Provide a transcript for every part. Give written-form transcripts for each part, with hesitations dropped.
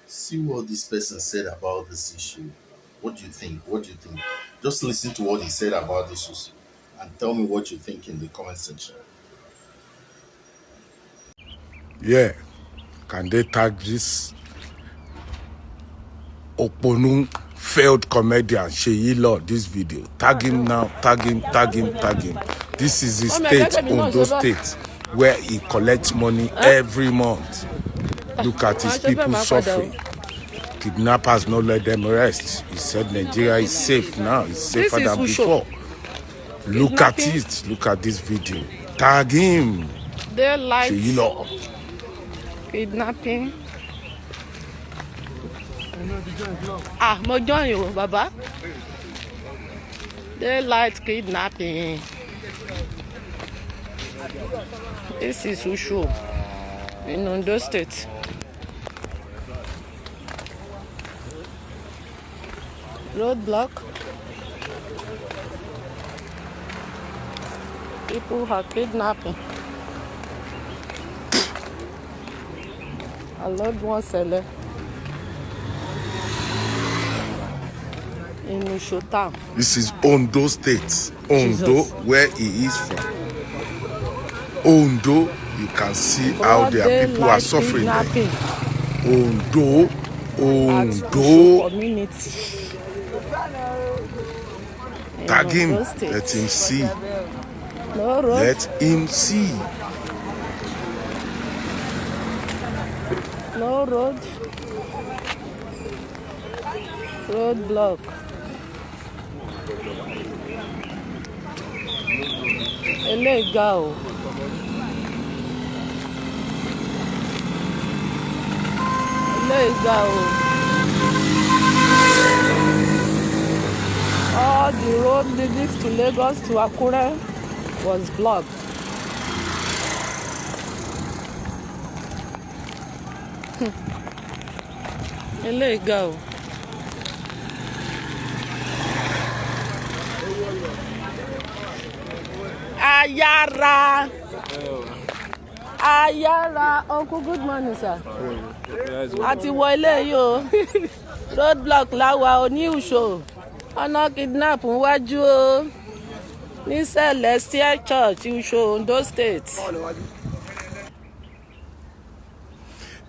See what this person said about this issue. What do you think? What do you think? Just listen to what he said about this issue and tell me what you think in the comment section. Yeah. Can they tag this Oponu failed comedian Sheyi Lord this video? Tag him now, tag him, tag him, tag him. This is his state, Ondo State, where he collects money every month. Look at his people suffering. Kidnappers not let them rest. He said Nigeria is safe now. It's safer than before. Look at it. Look at this video. Tag him. Sheyi Lord. Kidnapping. Mo join you, Baba. Daylight kidnapping. This is Usho in Ondo State. Roadblock. People are kidnapping. I love one seller in Usho town. This is Ondo State. Ondo, where he is from. Ondo, you can see how their people are suffering there. Ondo, Ondo. Tag him. Let him see. Let him see. No road. Roadblock. Illegal. All the road leading to Lagos to Akure was blocked. Illegal. Ayara. Uncle, good morning, sir. Àti wọ ilé yìí o. Roadblock láwa oní Usho. Ọ̀nà kidnap wájú o. Ní Celestial Church, Usho, Ondo State.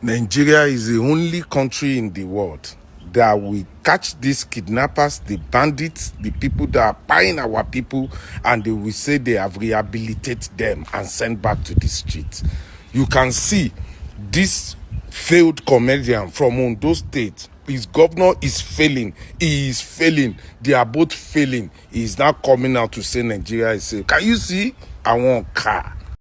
Nigeria is the only country in the world that will catch these kidnappers, the bandits, the people that are buying our people, and they will say they have rehabilitated them and sent back to the streets. You can see this failed comedian from Ondo State. His governor is failing. He is failing. They are both failing. He is now coming out to say Nigeria is safe. Can you see? I want car.